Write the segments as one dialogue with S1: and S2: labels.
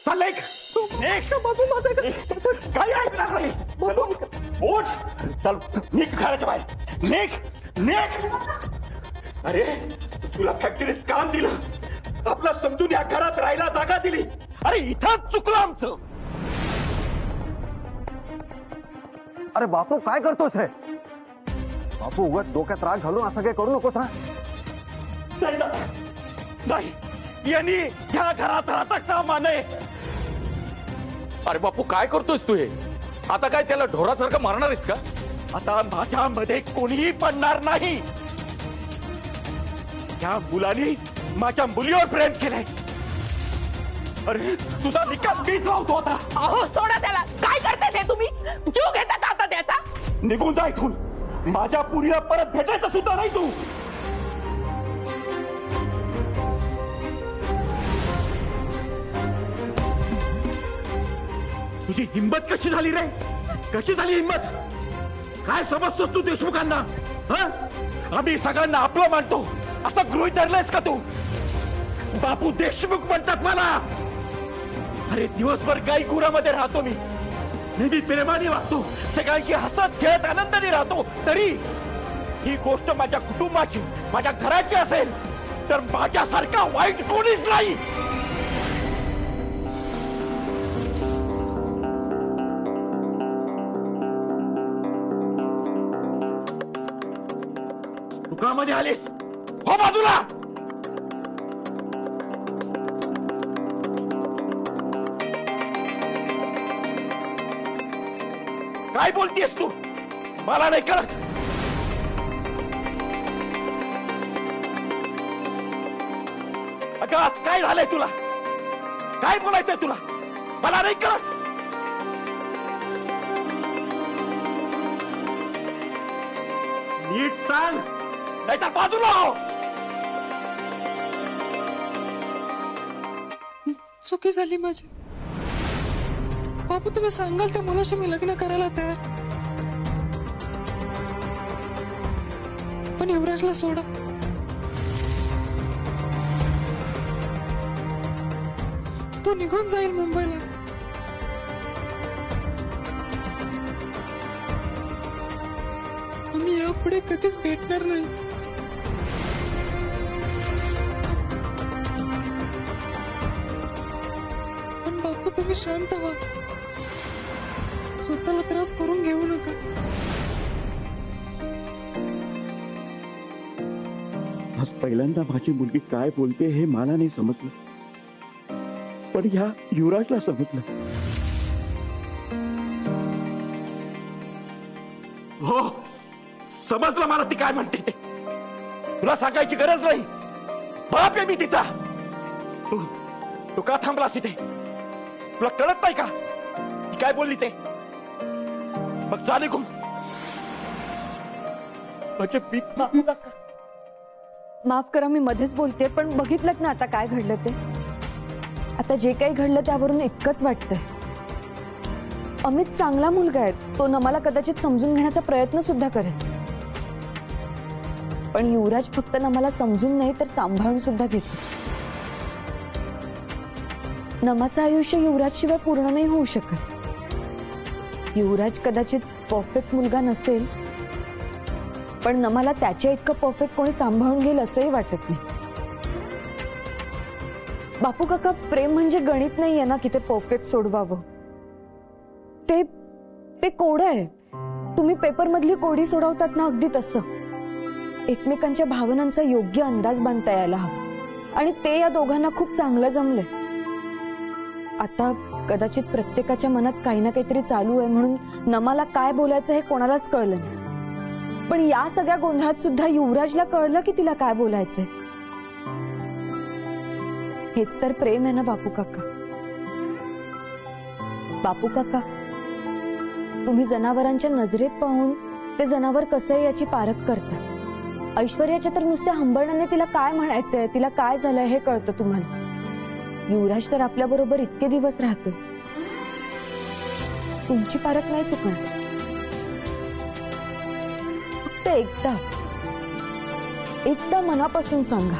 S1: चल लेख काही ऐकणार नाही. उठ चल निघ घराच्या बाहेर. निघ. अरे तुला फॅक्टरीत काम दिलं, आपला समजून या घरात राहायला जागा दिली. अरे इथंच चुकलं आमचं.
S2: अरे बापू काय करतोस रे? बापू उगाच डोक्यात राग घालून असं काय करू नकोस हा.
S1: नाही यांनी ह्या घरात राहता कामा नये.
S3: अरे बापू काय करतोस तू हे? आता काय त्याला ढोरासारखं मारणार आहेस का?
S1: आता माझ्यामध्ये कोणीही पडणार नाही. त्या मुलाने माझ्या मुलीवर प्रेम केलंय. अरे तुझा निकाल मीच लावतो आता.
S4: अहो सोडा त्याला. काय करताय ते तुम्ही? जीव घेता का आता त्याचा?
S1: निघून जा इथून. माझ्या पुरीला परत भेटायचं सुद्धा नाही तू. तुझी हिंमत कशी झाली रे? कशी झाली हिंमत? काय समजतोस तू देशमुखांना? आम्ही सगळ्यांना आपलं मानतो असं गृहीत धरलंयस का तू? बापू देशमुख म्हणतात मला. अरे दिवसभर गाई गुरामध्ये राहतो मी, नेहमी प्रेमाने वागतो, सगळ्यांशी हसत खेळत आनंदाने राहतो. तरी ही गोष्ट माझ्या कुटुंबाची, माझ्या घराची असेल तर माझ्यासारखा वाईट कोणीच नाही. तू का मध्ये आलीस? हो बाजूला. काय बोलतीयस तू? मला नाही कळत. अगं आज काय झालंय तुला? काय बोलायचंय तुला? मला नाही कळत. नीट सांग नाही तर बाजूला हो.
S5: चुकी झाली माझी. बापू तुम्ही सांगाल त्या मुलाशी मी लग्न करायला तयार, पण युवराजला सोडा. तो निघून जाईल मुंबईला. आम्ही यापुढे कधीच भेटणार नाही. पण बापू तुम्ही शांत व्हा. स्वतःला त्रास करून घेऊ नका.
S1: आज पहिल्यांदा माझी मुलगी काय बोलते हे मला नाही समजलं, पण ह्या युवराजला समजलं. हो समजलं मला ती काय म्हणते ते. तुला सांगायची गरज नाही. बाप आहे मी तिचा. तू का थांबलास तिथे? तुला कळत नाही का ती काय बोलली ते? मग जा निघून.
S6: माफ करा मी मध्येच बोलते, पण बघितलं ना आता काय घडलं ते. आता जे काही घडलं त्यावरून इतकंच वाटतंय, अमित चांगला मुलगा आहे. तो नमाला कदाचित समजून घेण्याचा प्रयत्न सुद्धा करेल, पण युवराज फक्त नमाला समजून नाही तर सांभाळून सुद्धा घेतो. नमाचं आयुष्य युवराज शिवाय पूर्ण नाही होऊ शकत. युवराज कदाचित परफेक्ट मुलगा नसेल, पण नमाला त्याच्या इतकं परफेक्ट कोणी सांभाळून घेईल असंही वाटत नाही. बापू काका, प्रेम म्हणजे गणित नाहीये ना की ते परफेक्ट सोडवावं. ते कोड आहे. तुम्ही पेपर मधली कोडी सोडवतात ना, अगदी तसं. एकमेकांच्या भावनांचा योग्य अंदाज बांधता यायला हवा, आणि ते या दोघांना खूप चांगलं जमलंय. आता कदाचित प्रत्येकाच्या मनात काही ना काहीतरी चालू आहे, म्हणून नमाला काय बोलायचं हे कोणालाच कळलं नाही. पण या सगळ्या गोंधळात सुद्धा युवराजला कळलं की तिला काय बोलायचंय. हेच तर प्रेम आहे ना बापू काका. बापू काका, तुम्ही जनावरांच्या नजरेत पाहून ते जनावर कसं आहे याची पारख करता. ऐश्वर्याच्या तर नुसत्या हंबरण्याने तिला काय म्हणायचंय, तिला काय झालंय हे कळतं तुम्हाला. युवराज तर आपल्या बरोबर इतके दिवस राहतो. तुमची पारख नाही चुकणार. फक्त एकदा मनापासून सांगा,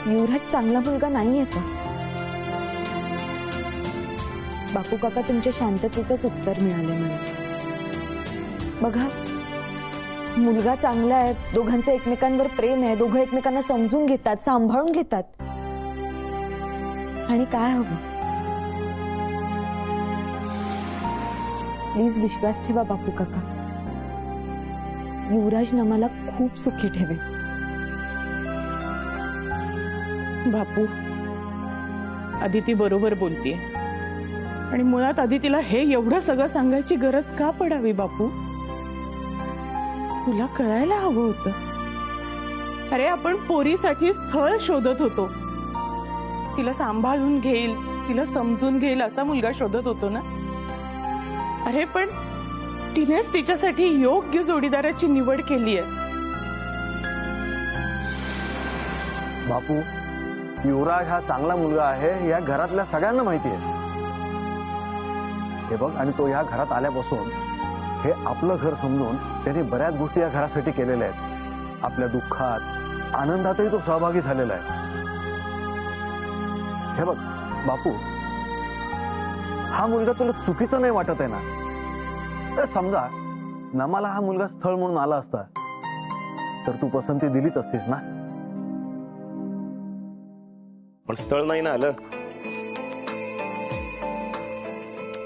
S6: युवराज चांगला मुलगा नाहीये का? बापू काका तुमच्या शांततेतच उत्तर मिळाले मला. बघा, मुलगा चांगला आहे, दोघांचं एकमेकांवर प्रेम आहे, दोघं एकमेकांना समजून घेतात, सांभाळून घेतात. आणि काय हवं? प्लीज विश्वास ठेवा बापू काका. युवराज नमाला खूप सुखी ठेवेल.
S7: बापू, अदिती बरोबर बोलतीये. आणि मुळात अदितीला हे एवढं सगळं सांगायची गरज का पडावी बापू? तुला कळायला हवं होतं. अरे, आपण पोरीसाठी स्थळ शोधत होतो. तिला सांभाळून घेईल, तिला समजून घेईल असा मुलगा शोधत होतो ना. अरे, पण तिनेच तिच्यासाठी योग्य जोडीदाराची निवड केली आहे.
S2: बापू, युवराज हा चांगला मुलगा आहे या घरातल्या सगळ्यांना माहिती आहे. हे बघ, आणि तो या घरात आल्यापासून हे आपलं घर समजून त्याने बऱ्याच गोष्टी या घरासाठी केलेल्या आहेत. आपल्या दुःखात आनंदातही तो सहभागी झालेला आहे. हे बघ बापू, हा मुलगा तुला चुकीचा नाही वाटत आहे ना? तर समजा नमाला हा मुलगा स्थळ म्हणून आला असता तर तू पसंती दिलीच असतीस ना?
S3: पण स्थळ नाही ना आलं.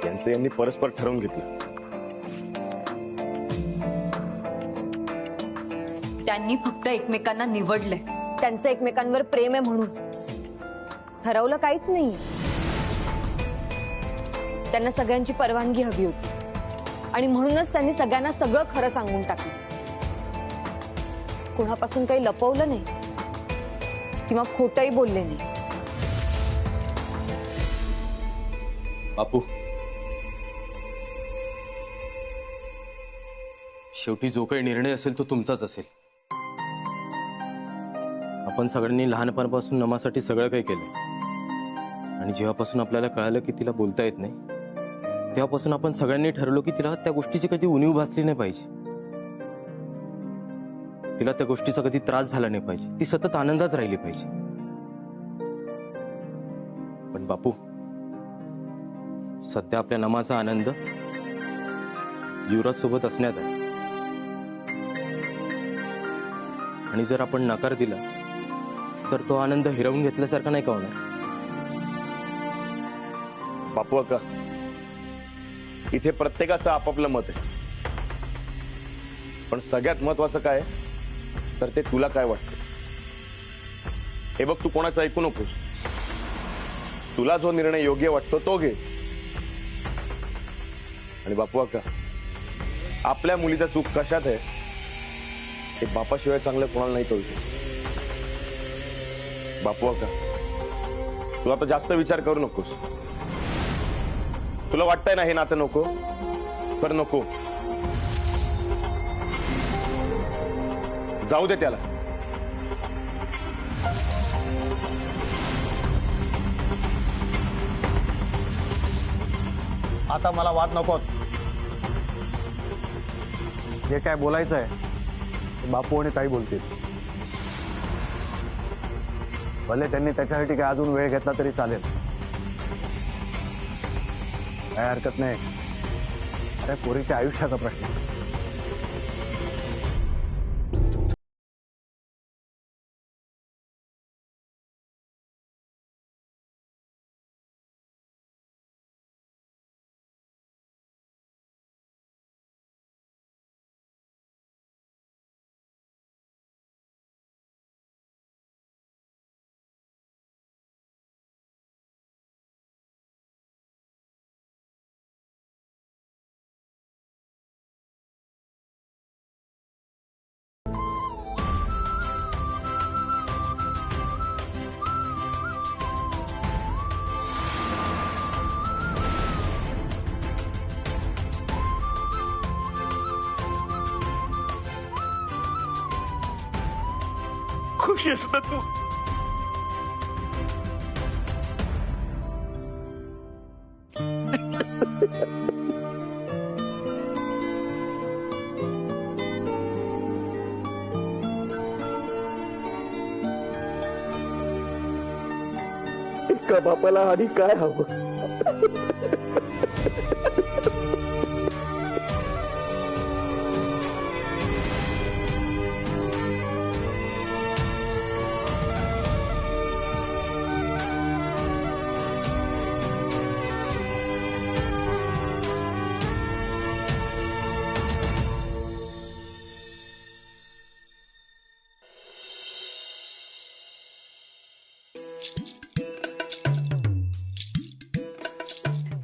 S3: त्यांचं यांनी परस्पर ठरवून घेतलं.
S6: त्यांनी फक्त एकमेकांना निवडले, त्यांचं एकमेकांवर प्रेम आहे म्हणून. ठरवलं काहीच नाही. त्यांना सगळ्यांची परवानगी हवी होती आणि म्हणूनच त्यांनी सगळ्यांना सगळं खरं सांगून टाकलं. कोणापासून काही लपवलं नाही किंवा खोटंही बोलले नाही.
S3: बापू, शेवटी जो काही निर्णय असेल तो तुमचाच असेल. आपण सगळ्यांनी लहानपणापासून नमासाठी सगळं काही केलं आणि जेव्हापासून आपल्याला कळालं की तिला बोलता येत नाही तेव्हापासून आपण सगळ्यांनी ठरवलं की तिला त्या गोष्टीची कधी उणीव भासली नाही पाहिजे. तिला त्या गोष्टीचा कधी त्रास झाला नाही पाहिजे. ती सतत आनंदात राहिली पाहिजे. पण बापू, सध्या आपल्या नमाचा आनंद युवराज सोबत असण्यात आहे. आणि जर आपण नकार दिला तर तो आनंद हिरावून घेतल्यासारखा नाही का होणार?
S8: बापू अक्का, इथे प्रत्येकाचं आपापलं मत आहे. पण सगळ्यात महत्वाचं काय तर ते तुला काय वाटतं. हे बघ, तू कोणाचं ऐकू नकोस. तुला जो निर्णय योग्य वाटतो तो घे. आणि बापू अक्का, आपल्या मुलीचा चूक कशात आहे हे बापाशिवाय चांगलं कोणाला नाही कळू शकत. बापू अक्का, तू आता जास्त विचार करू नकोस. तुला वाटतंय ना हे नातं नको तर नको. जाऊ दे त्याला.
S2: आता मला वाद नको. जे काय बोलायचं आहे ते बापू आणि ताई बोलतील. भले त्यांनी त्याच्यासाठी काय अजून वेळ घेतला तरी चालेल, काय हरकत नाही. अरे, पोरीच्या आयुष्याचा प्रश्न.
S1: खुश आहेस ना तू? लाडका बापाला आणि काय हवं?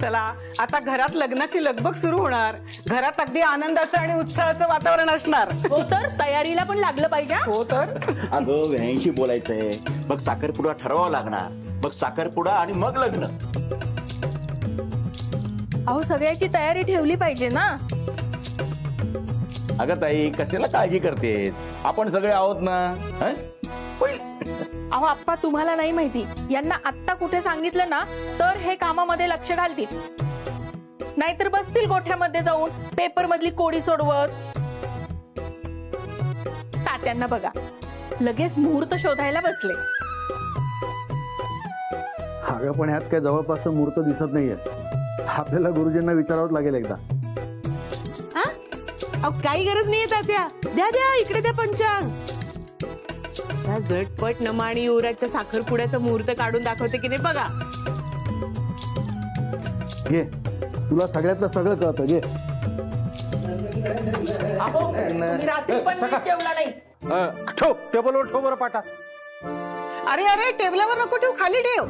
S7: चला आता घरात लग्नाची लगबग सुरू होणार. घरात अगदी आनंदाचं आणि उत्साहाचं वातावरण असणार.
S4: हो तर तयारीला पण लागलं पाहिजे हा?
S7: हो तर
S9: अगं व्यायांशी बोलायचंय. मग साखरपुडा ठरवावा लागणार. मग साखरपुडा आणि मग लग्न.
S4: अहो सगळ्याची तयारी ठेवली पाहिजे ना.
S8: अगं ताई कशाला काळजी करतेस? आपण सगळे आहोत ना. हं?
S4: अहो आप्पा तुम्हाला नाही माहिती, यांना आत्ता कुठे सांगितलं ना तर हे कामामध्ये लक्ष घालतील, नाहीतर बसतील गोठ्यामध्ये जाऊन पेपर मधली कोडी सोडवत. तात्यांना बघा लगेच मुहूर्त शोधायला बसले.
S2: अगं पण ह्यात काय जवळपास मुहूर्त दिसत नाहीये. आपल्याला गुरुजींना विचारावं लागेल एकदा.
S7: काही गरज नाहीये तात्या. द्या द्या इकडे द्या पंचांग. असा झटपट नमा आणि युवराजच्या साखरपुड्याचा मुहूर्त काढून दाखवते की नाही बघा.
S2: घे, तुला सगळ्यातलं सगळं कळतं. घे.
S4: अहो तुम्ही रात्री पण नीट जेवला नाही.
S1: ठेव टेबलवर ठेव बरं पाटा.
S7: अरे अरे टेबलावर नको ठेव, खाली ठेव.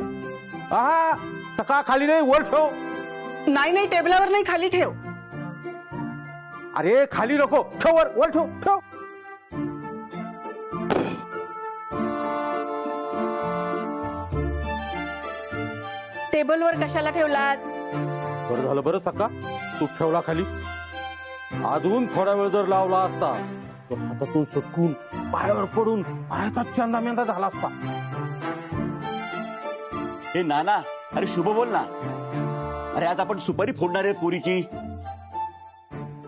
S1: हा सकाळ खाली नाही वर ठेव.
S7: नाही नाही टेबलावर नाही, खाली ठेव.
S1: अरे खाली नको ठेव, वर वर ठेव ठेव.
S4: टेबलवर कशाला ठेवलास?
S1: बरं झालं बरं सका तू ठेवला खाली. अजून थोडा वेळ जर लावला असता तर हातातून सटकून पायावर पडून पायाचा चंदा मेंदा झाला असता.
S9: हे नाना, अरे शुभ बोल ना. अरे आज आपण सुपारी फोडणार आहे पुरीची.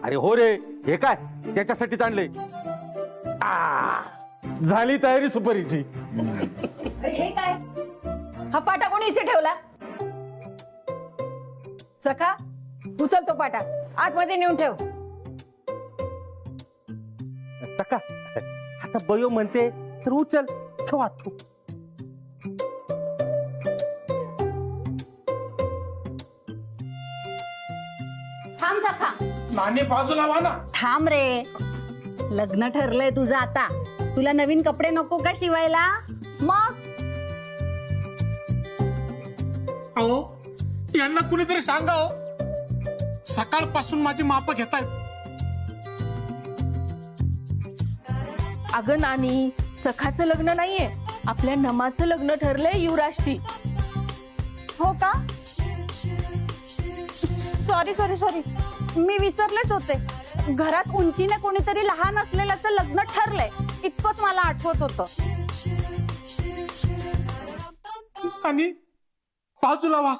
S1: अरे हो रे, हे काय त्याच्यासाठीच आणले. झाली तयारी सुपारीची.
S6: हे काय? हा पाटा कोणी इथे ठेवला? सखा उचल तो पाटा, आतमध्ये नेऊन ठेव.
S1: सका आता बयो म्हणते तर उचल ठेवा तू.
S6: थांब सखा.
S1: नाणी बाजूला वा ना.
S6: थांब रे, लग्न ठरलंय तुझं आता. तुला नवीन कपडे नको का शिवायला? मग
S5: अहो यांना कुणीतरी सांगा हो. सकाळपासून माझी माप घेतायत.
S4: अगं नानी, सखाचं लग्न नाहीये, आपल्या नमाचं लग्न ठरलंय युवराजशी.
S6: हो का? सॉरी सॉरी सॉरी, मी विसरलेच होते. घरात उंचीने कोणीतरी लहान असलेल्याचं लग्न ठरलंय इतकंच मला आठवत होतं.
S5: आणि बाजूला वा,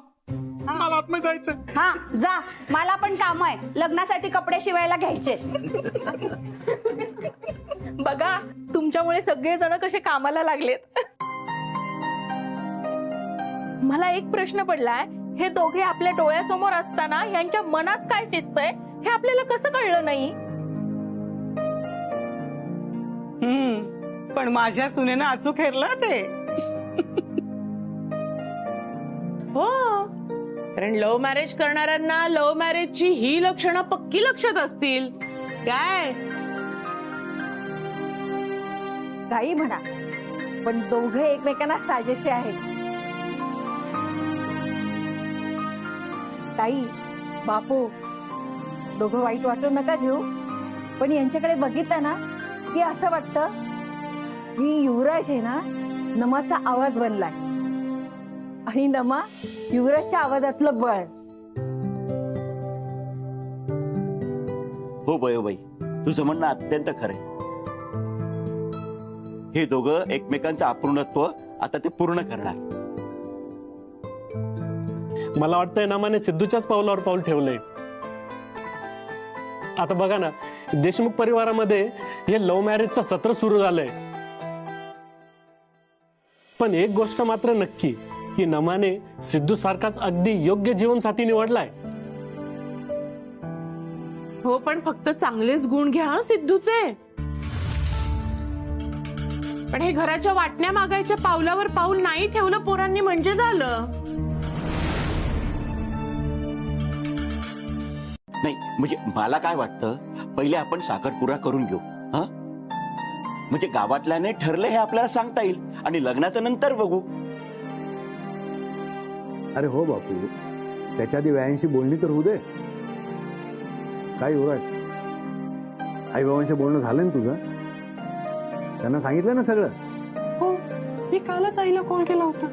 S5: मला आतमध्ये जायचं.
S6: हा जा, मला पण काम आहे. लग्नासाठी कपडे शिवायला घ्यायचे.
S4: बघा तुमच्यामुळे सगळे जण कसे कामाला लागलेत. मला एक प्रश्न पडलाय, हे दोघे आपल्या डोळ्यासमोर असताना यांच्या मनात काय शिजतंय हे आपल्याला कसं कळलं नाही?
S7: पण माझ्या सुनेनं अचूक हेरलं ते. हो, कारण लव्ह मॅरेज करणाऱ्यांना लव्ह मॅरेजची ही लक्षणं पक्की लक्षात असतील. काय
S6: काही म्हणा, पण दोघे एकमेकांना साजेसे आहेत. ताई, बापू, दोघं वाईट वाटून नका घेऊ, पण यांच्याकडे बघितलं ना की असं वाटतं की युवराज आहे ना नमाचा आवाज बनलाय आणि नमा युवराजच्या आवाजातलं बळ.
S9: हो बयोबाई, तुझं म्हणणं अत्यंत खरंय. हे दोघं एकमेकांचं अपूर्णत्व आता ते पूर्ण करणार.
S10: मला वाटतंय नमाने सिद्धूच्याच पावलावर पाऊल ठेवलंय. आता बघा ना, देशमुख परिवारामध्ये हे लव्ह मॅरेजचं सत्र सुरू झालंय. पण एक गोष्ट मात्र नक्की, की नमाने सिद्धू सारखाच अगदी योग्य जीवनसाथी निवडलाय.
S7: हो, पण फक्त चांगलेच गुण घ्या हं सिद्धूचे. पण हे घराच्या वाटण्या मागायच्या पावलावर पाऊल नाही ठेवलं पोरांनी म्हणजे झालं.
S9: नाही म्हणजे मला काय वाटतं, पहिले आपण साखरपुडा करून घेऊ. हा म्हणजे गावातल्याने ठरलं हे आपल्याला सांगता येईल आणि लग्नाचं नंतर बघू.
S2: अरे हो बापू, त्याच्या आधी व्यायांशी बोलणी तर होऊ दे. काय युवराज, आई बाबांशी बोलणं झालं ना तुझं? त्यांना सांगितलं ना सगळं?
S5: हो, मी कालच आईला कॉल केला होता.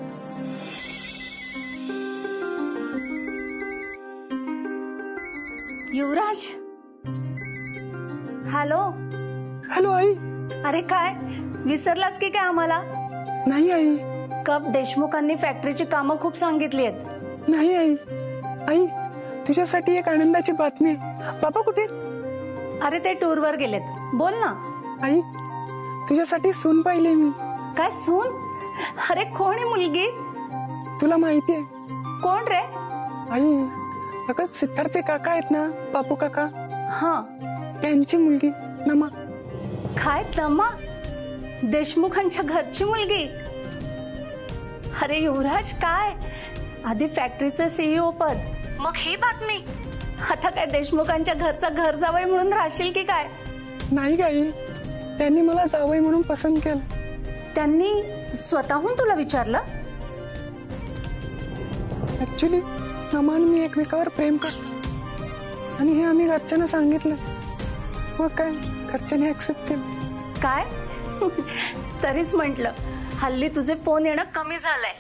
S11: युवराज, हॅलो.
S5: हॅलो आई.
S11: अरे काय विसरलास की काय आम्हाला?
S5: नाही आई.
S11: कप देशमुखांनी फॅक्टरीची कामं खूप सांगितली आहेत.
S5: नाही आई. आई, तुझ्यासाठी एक आनंदाची बातमी आहे. बाबा कुठे?
S11: अरे ते टूरवर गेलेत. बोल ना.
S5: आई, तुझ्यासाठी सून पाहिले मी.
S11: काय सून? अरे कोण आहे मुलगी?
S5: तुला माहिती आहे?
S11: कोण रे?
S5: आई, अगं सिद्धार्थचे काका आहेत ना, बापू काका,
S11: हा,
S5: त्यांची मुलगी नमा.
S11: काय नमा? देशमुखांच्या घरची मुलगी? अरे युवराज, काय आधी फॅक्टरीचं सीईओ पद, मग ही बातमी. आता काय देशमुखांच्या घरचा घर जावई म्हणून राहशील की काय?
S5: नाही गाई, त्यांनी मला जावई म्हणून पसंत केलं.
S11: त्यांनी स्वतःहून तुला विचारलं?
S5: ऍक्च्युली नमा आणि मी एकमेकावर प्रेम करतो आणि हे आम्ही घरच्यांना सांगितलं. मग काय, घरच्यांनी ऍक्सेप्ट केलं.
S11: काय? तरीच म्हंटल हल्ली तुझे फोन येणं कमी झालंय.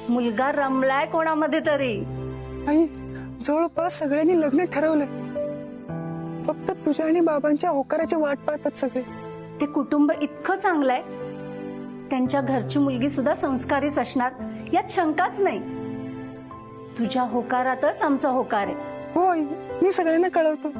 S11: मुलगा रमलाय कोणामध्ये तरी.
S5: आई, जवळपास सगळ्यांनी लग्न ठरवलंय. फक्त तुझ्या आणि बाबांच्या होकाराची वाट पाहतात सगळे.
S11: ते कुटुंब इतकं चांगलं आहे, त्यांच्या घरची मुलगी सुद्धा संस्कारीच असणार यात शंकाच नाही. तुझ्या होकारातच आमचा होकार आहे.
S5: हो आई, मी सगळ्यांना कळवतो.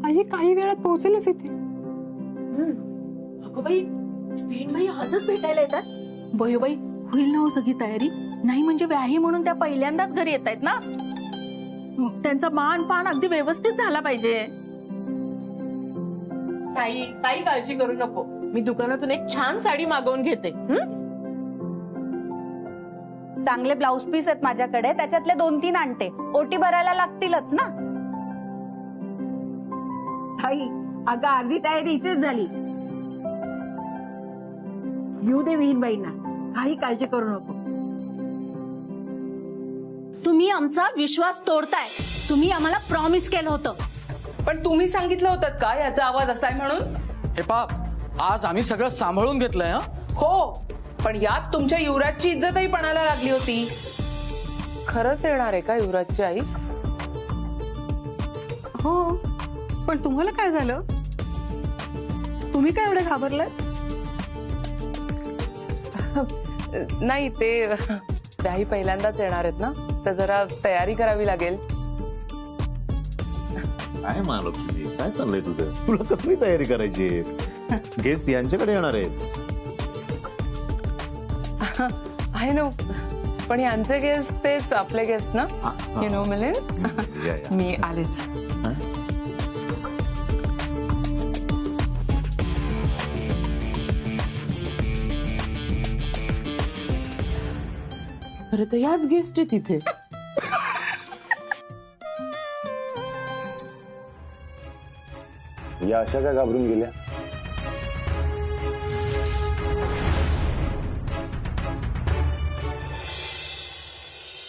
S5: आई काही वेळात पोहोचेलच इथे.
S4: अगं बाई, बाई आजच भेटायला येतात. बाई होईल ना हो सगळी तयारी? नाही म्हणजे व्याही म्हणून त्या पहिल्यांदाच घरी येत आहेत ना. त्यांचा मान पान अगदी व्यवस्थित झाला पाहिजे.
S7: काही काही काळजी करू नको, मी दुकानातून एक छान साडी मागवून घेते.
S11: चांगले ब्लाउज पीस आहेत माझ्याकडे, त्याच्यातले 2-3 आणते. ओटी भरायला लागतीलच ना.
S12: आई, अगं अर्धी तयारी इथेच झाली. येऊ दे विहीनबाईंना, काही काळजी करू नको.
S11: तुम्ही आमचा विश्वास तोडताय. तुम्ही आम्हाला प्रॉमिस केलं होतं.
S13: पण तुम्ही सांगितलं होतं का याचा आवाज असाय म्हणून?
S14: हे पा, आज आम्ही सगळं सांभाळून घेतलंय.
S13: हो, पण यात तुमच्या युवराजची इज्जतही पणाला लागली होती. खरंच येणार आहे का युवराजची आई?
S5: हो, पण तुम्हाला काय झालं? तुम्ही काय एवढे घाबरलाय?
S13: नाही, ते व्याही पहिल्यांदाच येणार आहेत ना, तर जरा तयारी करावी लागेल.
S1: काय महालक्ष्मी, काय चाललंय तुझं? तुला कसली तयारी करायची? गेस्ट यांच्याकडे येणार आहेत.
S13: आहे ना, पण यांचे गेस्ट तेच आपले गेस्ट ना. यु नो मिलिंद, मी आलेच.
S7: खरं तर याच गेस्ट आहे तिथे.
S8: या अशा काय घाबरून गेल्या?